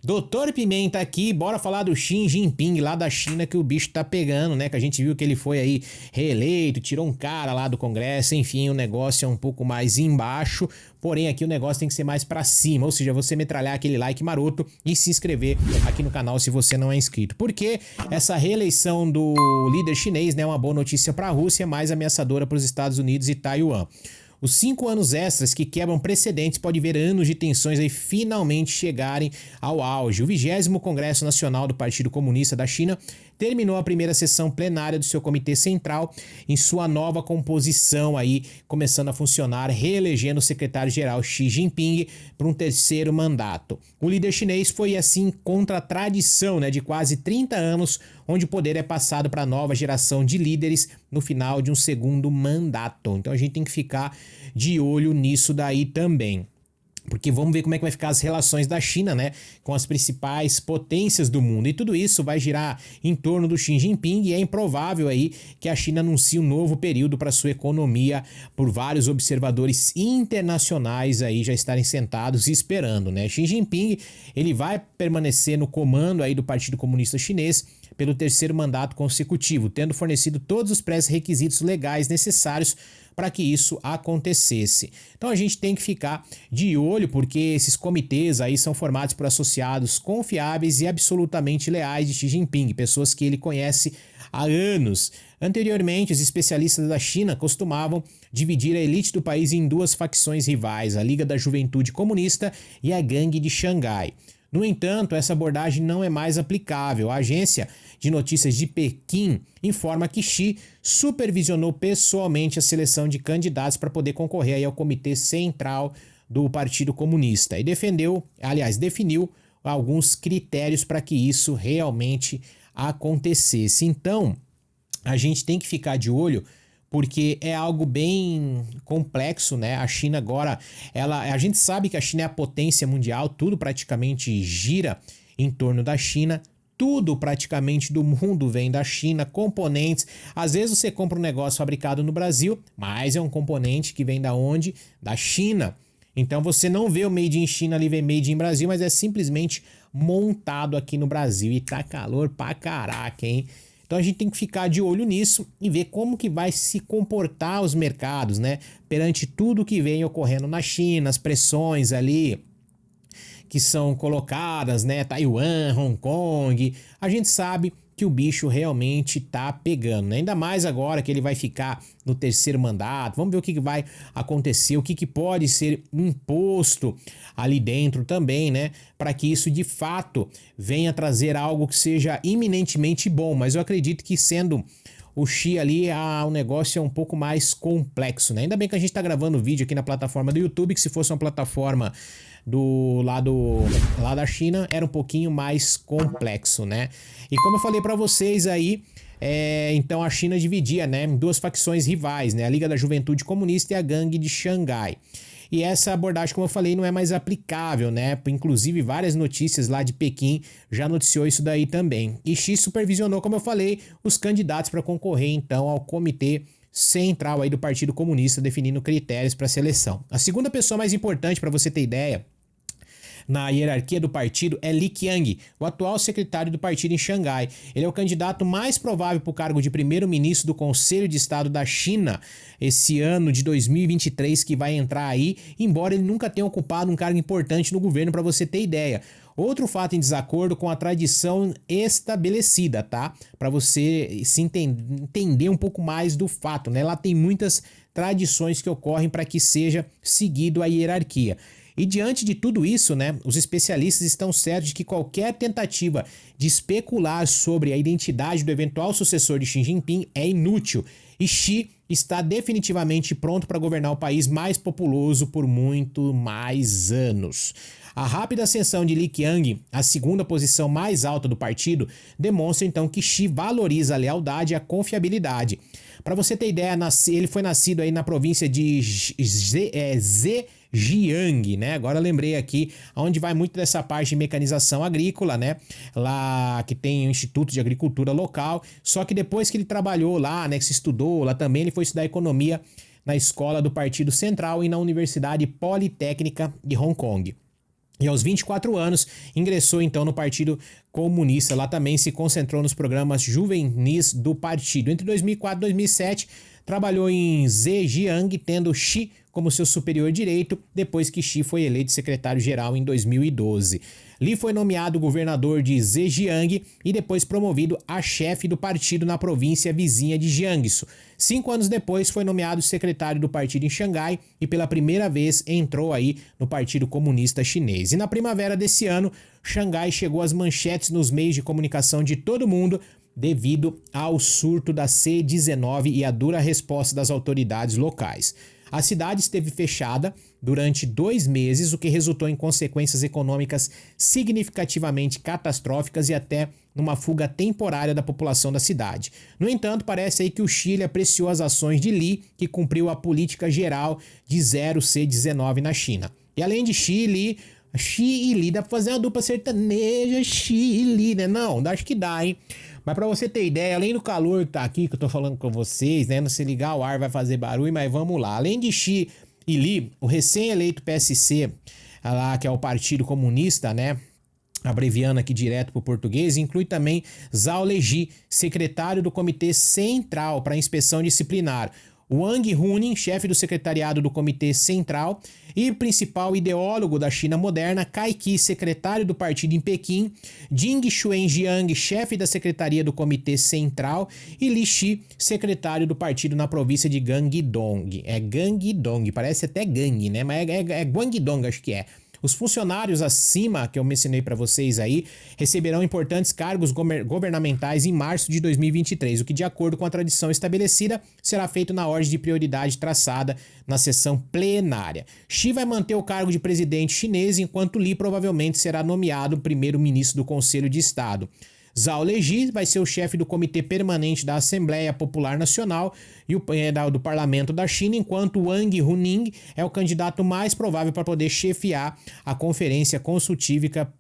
Doutor Pimenta aqui, bora falar do Xi Jinping lá da China, que o bicho tá pegando, né? Que a gente viu que ele foi aí reeleito, tirou um cara lá do Congresso, enfim, o negócio é um pouco mais embaixo, porém aqui o negócio tem que ser mais pra cima, ou seja, você metralhar aquele like maroto e se inscrever aqui no canal se você não é inscrito. Porque essa reeleição do líder chinês, né, é uma boa notícia pra Rússia, mais ameaçadora pros Estados Unidos e Taiwan. Os 5 anos extras que quebram precedentes pode ver anos de tensões aí finalmente chegarem ao auge. O 20º Congresso Nacional do Partido Comunista da China terminou a primeira sessão plenária do seu Comitê Central em sua nova composição aí, começando a funcionar, reelegendo o secretário-geral Xi Jinping para um terceiro mandato. O líder chinês foi assim contra a tradição, né, de quase 30 anos, onde o poder é passado para a nova geração de líderes no final de um segundo mandato. Então a gente tem que ficar de olho nisso daí também. Porque vamos ver como é que vai ficar as relações da China, né, com as principais potências do mundo. E tudo isso vai girar em torno do Xi Jinping e é improvável aí que a China anuncie um novo período para sua economia por vários observadores internacionais aí já estarem sentados e esperando, né? Xi Jinping, ele vai permanecer no comando aí do Partido Comunista Chinês pelo terceiro mandato consecutivo, tendo fornecido todos os pré-requisitos legais necessários para que isso acontecesse. Então a gente tem que ficar de olho, porque esses comitês aí são formados por associados confiáveis e absolutamente leais de Xi Jinping, pessoas que ele conhece há anos. Anteriormente, os especialistas da China costumavam dividir a elite do país em duas facções rivais, a Liga da Juventude Comunista e a Gangue de Xangai. No entanto, essa abordagem não é mais aplicável. A agência de notícias de Pequim informa que Xi supervisionou pessoalmente a seleção de candidatos para poder concorrer aí ao Comitê Central do Partido Comunista e definiu alguns critérios para que isso realmente acontecesse. Então, a gente tem que ficar de olho, porque é algo bem complexo, né? A China agora, a gente sabe que a China é a potência mundial, tudo praticamente gira em torno da China, tudo praticamente do mundo vem da China, componentes. Às vezes você compra um negócio fabricado no Brasil, mas é um componente que vem da onde? Da China. Então você não vê o Made in China ali, vem Made in Brasil, mas é simplesmente montado aqui no Brasil e tá calor pra caraca, hein? Então a gente tem que ficar de olho nisso e ver como que vai se comportar os mercados, né? Perante tudo que vem ocorrendo na China, as pressões ali que são colocadas, né? Taiwan, Hong Kong, a gente sabe que o bicho realmente tá pegando, né? Ainda mais agora que ele vai ficar no terceiro mandato. Vamos ver o que vai acontecer, o que pode ser imposto ali dentro também, né? Para que isso de fato venha trazer algo que seja iminentemente bom. Mas eu acredito que sendo o Xi ali, o negócio é um pouco mais complexo, né? Ainda bem que a gente tá gravando vídeo aqui na plataforma do YouTube, que se fosse uma plataforma lá da China, era um pouquinho mais complexo, né? E como eu falei para vocês aí, então a China dividia, né, em duas facções rivais, né? A Liga da Juventude Comunista e a Gangue de Xangai. E essa abordagem, como eu falei, não é mais aplicável, né? Inclusive, várias notícias lá de Pequim já noticiou isso daí também. E Xi supervisionou, como eu falei, os candidatos para concorrer, então, ao Comitê Central aí do Partido Comunista, definindo critérios para a seleção. A segunda pessoa mais importante, para você ter ideia, na hierarquia do partido é Li Qiang, o atual secretário do partido em Xangai. Ele é o candidato mais provável para o cargo de primeiro-ministro do Conselho de Estado da China esse ano de 2023 que vai entrar aí, embora ele nunca tenha ocupado um cargo importante no governo, para você ter ideia. Outro fato em desacordo com a tradição estabelecida, tá? Para você se entender um pouco mais do fato, né? Lá tem muitas tradições que ocorrem para que seja seguido a hierarquia. E diante de tudo isso, né, os especialistas estão certos de que qualquer tentativa de especular sobre a identidade do eventual sucessor de Xi Jinping é inútil. E Xi está definitivamente pronto para governar o país mais populoso por muito mais anos. A rápida ascensão de Li Qiang à segunda posição mais alta do partido demonstra então que Xi valoriza a lealdade e a confiabilidade. Para você ter ideia, ele foi nascido aí na província de Zhejiang, né? Agora eu lembrei aqui, onde vai muito dessa parte de mecanização agrícola, né? Lá que tem o Instituto de Agricultura local. Só que depois que ele trabalhou lá, né? Que se estudou lá também, ele foi estudar economia na escola do Partido Central e na Universidade Politécnica de Hong Kong. E aos 24 anos, ingressou então no Partido Comunista. Lá também se concentrou nos programas juvenis do partido. Entre 2004 e 2007, trabalhou em Zhejiang, tendo Xi como seu superior direito, depois que Xi foi eleito secretário-geral em 2012. Li foi nomeado governador de Zhejiang e depois promovido a chefe do partido na província vizinha de Jiangsu. 5 anos depois foi nomeado secretário do partido em Xangai e pela primeira vez entrou aí no Partido Comunista Chinês. E na primavera desse ano, Xangai chegou às manchetes nos meios de comunicação de todo mundo devido ao surto da C-19 e a dura resposta das autoridades locais. A cidade esteve fechada durante 2 meses, o que resultou em consequências econômicas significativamente catastróficas e até numa fuga temporária da população da cidade. No entanto, parece aí que o Chile apreciou as ações de Li, que cumpriu a política geral de zero C-19 na China. E além de Xi e Li, dá pra fazer uma dupla sertaneja, Xi e Li, né? Não, acho que dá, hein? Mas pra você ter ideia, além do calor que tá aqui, que eu tô falando com vocês, né? Se ligar o ar vai fazer barulho, mas vamos lá. Além de Xi e Li, o recém-eleito PSC, lá, que é o Partido Comunista, né? Abreviando aqui direto para o português, inclui também Zhao Leji, secretário do Comitê Central para Inspeção Disciplinar, Wang Hunin, chefe do secretariado do Comitê Central e principal ideólogo da China moderna, Cai Qi, secretário do partido em Pequim, Ding Xuanjiang, chefe da secretaria do Comitê Central e Li Xi, secretário do partido na província de Guangdong. É Guangdong, parece até gangue, né? Mas é Guangdong, acho que é. Os funcionários acima, que eu mencionei para vocês aí, receberão importantes cargos governamentais em março de 2023, o que, de acordo com a tradição estabelecida, será feito na ordem de prioridade traçada na sessão plenária. Xi vai manter o cargo de presidente chinês, enquanto Li provavelmente será nomeado primeiro-ministro do Conselho de Estado. Zhao Leji vai ser o chefe do Comitê Permanente da Assembleia Popular Nacional e do Parlamento da China, enquanto Wang Huning é o candidato mais provável para poder chefiar a Conferência Consultiva,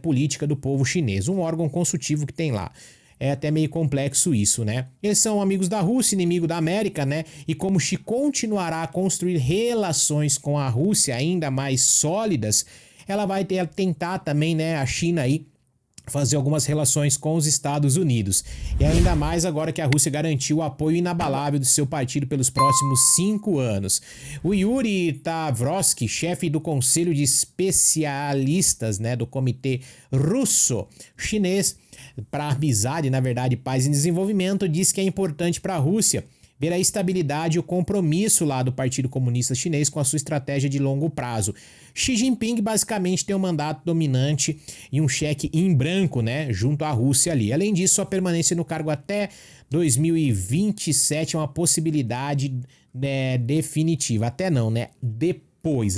política do povo chinês, um órgão consultivo que tem lá. É até meio complexo isso, né? Eles são amigos da Rússia, inimigo da América, né? E como Xi continuará a construir relações com a Rússia ainda mais sólidas, ela vai tentar também, né, a China aí, fazer algumas relações com os Estados Unidos. E ainda mais agora que a Rússia garantiu o apoio inabalável do seu partido pelos próximos 5 anos. O Yuri Tavrovsky, chefe do Conselho de Especialistas, né, do Comitê Russo-Chinês para Amizade, na verdade, Paz e Desenvolvimento, diz que é importante para a Rússia ver a estabilidade e o compromisso lá do Partido Comunista Chinês com a sua estratégia de longo prazo. Xi Jinping basicamente tem um mandato dominante e um cheque em branco, né, junto à Rússia ali. Além disso, sua permanência no cargo até 2027 é uma possibilidade, né, definitiva. Até não, né,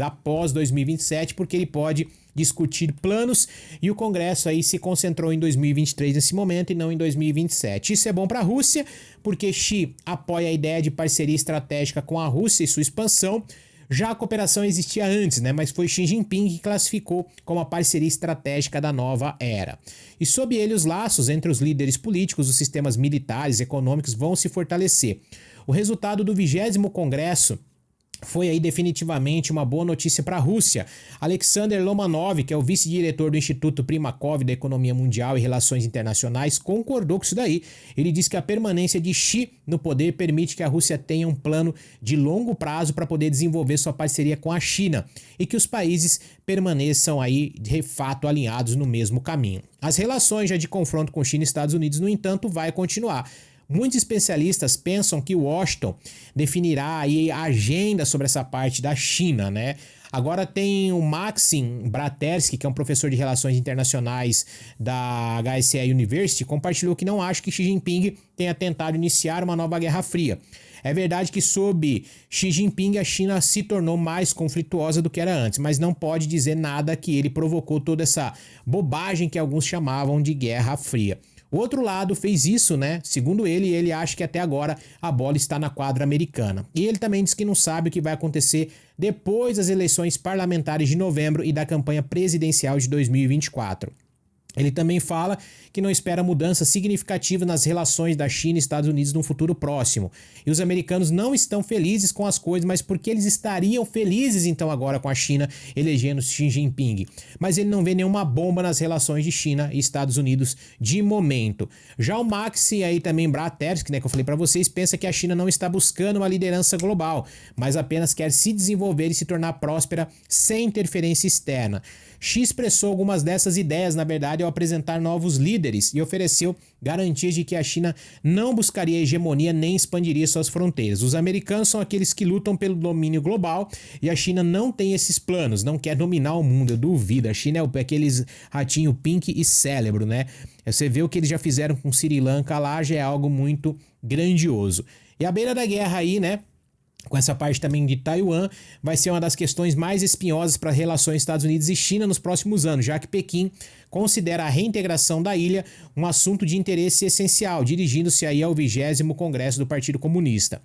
após 2027, porque ele pode discutir planos e o Congresso aí se concentrou em 2023 nesse momento e não em 2027. Isso é bom para a Rússia, porque Xi apoia a ideia de parceria estratégica com a Rússia e sua expansão. Já a cooperação existia antes, né? Mas foi Xi Jinping que classificou como a parceria estratégica da nova era. E sob ele, os laços entre os líderes políticos, os sistemas militares e econômicos vão se fortalecer. O resultado do 20º Congresso foi aí definitivamente uma boa notícia para a Rússia. Alexander Lomanov, que é o vice-diretor do Instituto Primakov da Economia Mundial e Relações Internacionais, concordou com isso daí. Ele disse que a permanência de Xi no poder permite que a Rússia tenha um plano de longo prazo para poder desenvolver sua parceria com a China e que os países permaneçam aí de fato alinhados no mesmo caminho. As relações já de confronto com China e Estados Unidos, no entanto, vai continuar. Muitos especialistas pensam que Washington definirá aí a agenda sobre essa parte da China, né? Agora tem o Maxim Bratersky, que é um professor de Relações Internacionais da HSE University, compartilhou que não acha que Xi Jinping tenha tentado iniciar uma nova Guerra Fria. É verdade que sob Xi Jinping a China se tornou mais conflituosa do que era antes, mas não pode dizer nada que ele provocou toda essa bobagem que alguns chamavam de Guerra Fria. O outro lado fez isso, né? Segundo ele acha que até agora a bola está na quadra americana. E ele também diz que não sabe o que vai acontecer depois das eleições parlamentares de novembro e da campanha presidencial de 2024. Ele também fala que não espera mudança significativa nas relações da China e Estados Unidos no futuro próximo. E os americanos não estão felizes com as coisas, mas por que eles estariam felizes então agora com a China elegendo Xi Jinping? Mas ele não vê nenhuma bomba nas relações de China e Estados Unidos de momento. Já o Max e aí também Bratersky, né, que eu falei para vocês, pensa que a China não está buscando uma liderança global, mas apenas quer se desenvolver e se tornar próspera sem interferência externa. Xi expressou algumas dessas ideias, na verdade, ao apresentar novos líderes e ofereceu garantias de que a China não buscaria hegemonia nem expandiria suas fronteiras. Os americanos são aqueles que lutam pelo domínio global e a China não tem esses planos, não quer dominar o mundo, eu duvido. A China é aqueles ratinho pink e cérebro, né? Você vê o que eles já fizeram com Sri Lanka lá, já é algo muito grandioso. E à beira da guerra aí, né? Com essa parte também de Taiwan, vai ser uma das questões mais espinhosas para as relações Estados Unidos e China nos próximos anos, já que Pequim considera a reintegração da ilha um assunto de interesse essencial, dirigindo-se aí ao 20º Congresso do Partido Comunista.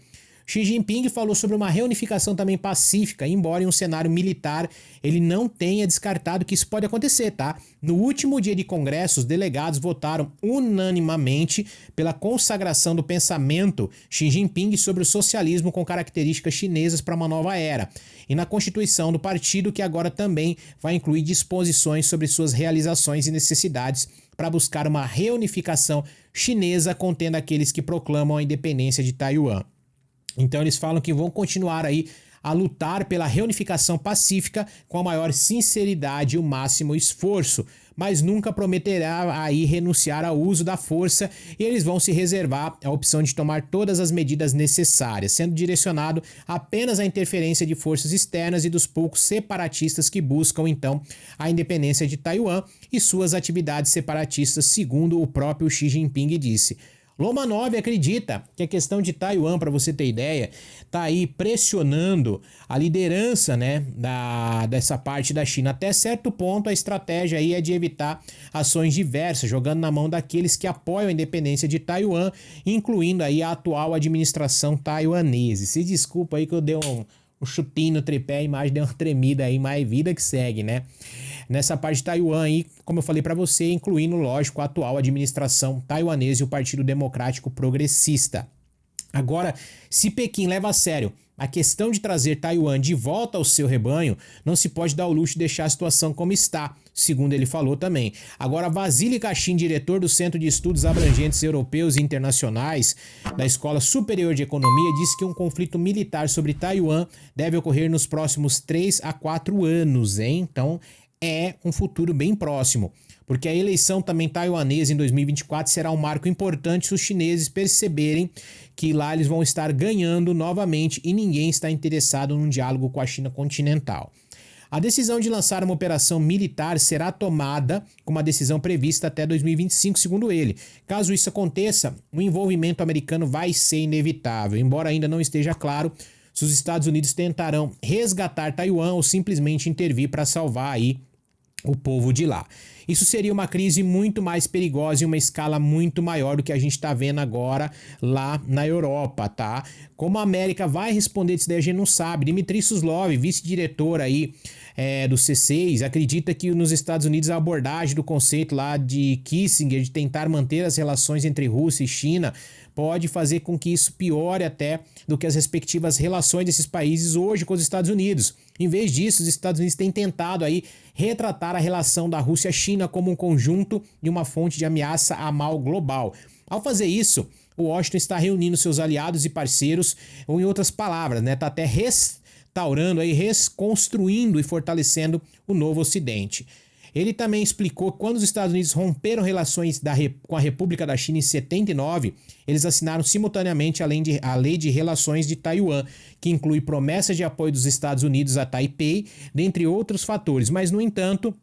Xi Jinping falou sobre uma reunificação também pacífica, embora em um cenário militar ele não tenha descartado que isso pode acontecer, tá? No último dia de congresso, os delegados votaram unanimamente pela consagração do pensamento Xi Jinping sobre o socialismo com características chinesas para uma nova era, e na constituição do partido, que agora também vai incluir disposições sobre suas realizações e necessidades para buscar uma reunificação chinesa contendo aqueles que proclamam a independência de Taiwan. Então eles falam que vão continuar aí a lutar pela reunificação pacífica com a maior sinceridade e o máximo esforço, mas nunca prometerá aí renunciar ao uso da força e eles vão se reservar a opção de tomar todas as medidas necessárias, sendo direcionado apenas à interferência de forças externas e dos poucos separatistas que buscam então a independência de Taiwan e suas atividades separatistas, segundo o próprio Xi Jinping disse. Lomanov acredita que a questão de Taiwan, para você ter ideia, está aí pressionando a liderança, né, dessa parte da China. Até certo ponto, a estratégia aí é de evitar ações diversas, jogando na mão daqueles que apoiam a independência de Taiwan, incluindo aí a atual administração taiwanesa. Se desculpa aí que eu dei um chutinho no tripé, a imagem deu uma tremida aí, mas vida que segue, né? Nessa parte de Taiwan aí, como eu falei para você, incluindo, lógico, a atual administração taiwanesa e o Partido Democrático Progressista. Agora, se Pequim leva a sério a questão de trazer Taiwan de volta ao seu rebanho, não se pode dar o luxo de deixar a situação como está, segundo ele falou também. Agora, Vasily Kashin, diretor do Centro de Estudos Abrangentes Europeus e Internacionais da Escola Superior de Economia, disse que um conflito militar sobre Taiwan deve ocorrer nos próximos 3 a 4 anos, hein? Então, é um futuro bem próximo, porque a eleição também taiwanesa em 2024 será um marco importante se os chineses perceberem que lá eles vão estar ganhando novamente e ninguém está interessado num diálogo com a China continental. A decisão de lançar uma operação militar será tomada com uma decisão prevista até 2025, segundo ele. Caso isso aconteça, o envolvimento americano vai ser inevitável, embora ainda não esteja claro se os Estados Unidos tentarão resgatar Taiwan ou simplesmente intervir para salvar aí o povo de lá. Isso seria uma crise muito mais perigosa e uma escala muito maior do que a gente está vendo agora lá na Europa, tá? Como a América vai responder isso daí a gente não sabe. Dmitry Suslov, vice-diretor aí do C6, acredita que nos Estados Unidos a abordagem do conceito lá de Kissinger de tentar manter as relações entre Rússia e China pode fazer com que isso piore até do que as respectivas relações desses países hoje com os Estados Unidos. Em vez disso, os Estados Unidos têm tentado aí retratar a relação da Rússia-China como um conjunto e uma fonte de ameaça a mal global. Ao fazer isso, o Washington está reunindo seus aliados e parceiros, ou em outras palavras, né, está até restaurando, aí, reconstruindo e fortalecendo o novo Ocidente. Ele também explicou que quando os Estados Unidos romperam relações com a República da China em 79, eles assinaram simultaneamente a Lei de Relações de Taiwan, que inclui promessas de apoio dos Estados Unidos a Taipei, dentre outros fatores, mas, no entanto,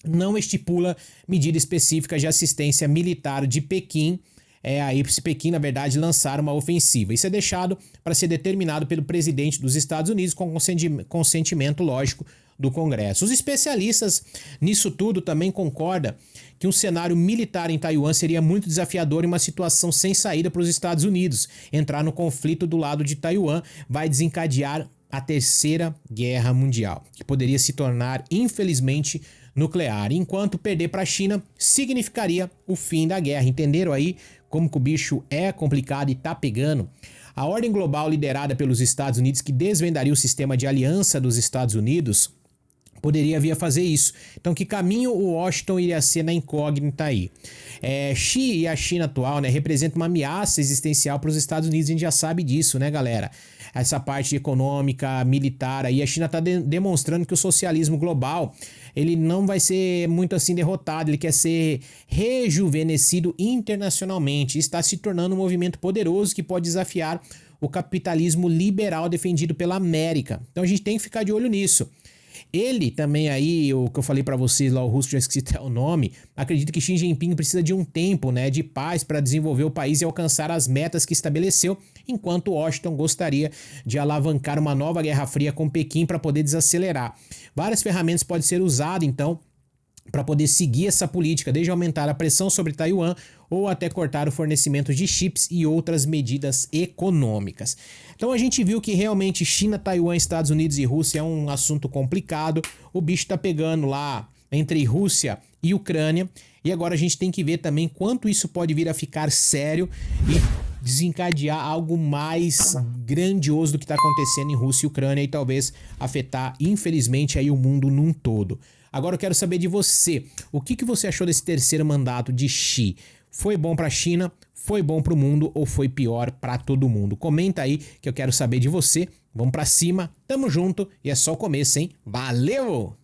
não estipula medida específica de assistência militar de Pequim, aí se Pequim, na verdade, lançar uma ofensiva. Isso é deixado para ser determinado pelo presidente dos Estados Unidos com consentimento, lógico, do Congresso. Os especialistas nisso tudo também concordam que um cenário militar em Taiwan seria muito desafiador e uma situação sem saída para os Estados Unidos. Entrar no conflito do lado de Taiwan vai desencadear a Terceira Guerra Mundial, que poderia se tornar, infelizmente, nuclear, enquanto perder para a China significaria o fim da guerra. Entenderam aí como que o bicho é complicado e tá pegando? A ordem global liderada pelos Estados Unidos, que desvendaria o sistema de aliança dos Estados Unidos, poderia vir a fazer isso. Então, que caminho o Washington iria ser na incógnita aí? Xi e a China atual, né, representam uma ameaça existencial para os Estados Unidos, a gente já sabe disso, né, galera? Essa parte econômica, militar aí, a China está demonstrando que o socialismo global, ele não vai ser muito assim derrotado, ele quer ser rejuvenescido internacionalmente, está se tornando um movimento poderoso que pode desafiar o capitalismo liberal defendido pela América. Então a gente tem que ficar de olho nisso. Ele também aí, o que eu falei pra vocês lá, o russo, já esqueci até o nome, acredita que Xi Jinping precisa de um tempo, né, de paz para desenvolver o país e alcançar as metas que estabeleceu, enquanto Washington gostaria de alavancar uma nova Guerra Fria com Pequim para poder desacelerar. Várias ferramentas podem ser usadas, então, para poder seguir essa política, desde aumentar a pressão sobre Taiwan ou até cortar o fornecimento de chips e outras medidas econômicas. Então a gente viu que realmente China, Taiwan, Estados Unidos e Rússia é um assunto complicado. O bicho tá pegando lá entre Rússia e Ucrânia. E agora a gente tem que ver também quanto isso pode vir a ficar sério e desencadear algo mais grandioso do que está acontecendo em Rússia e Ucrânia e talvez afetar, infelizmente, aí o mundo num todo. Agora eu quero saber de você. O que você achou desse terceiro mandato de Xi? Foi bom para a China? Foi bom para o mundo ou foi pior para todo mundo? Comenta aí que eu quero saber de você. Vamos para cima, tamo junto e é só o começo, hein? Valeu!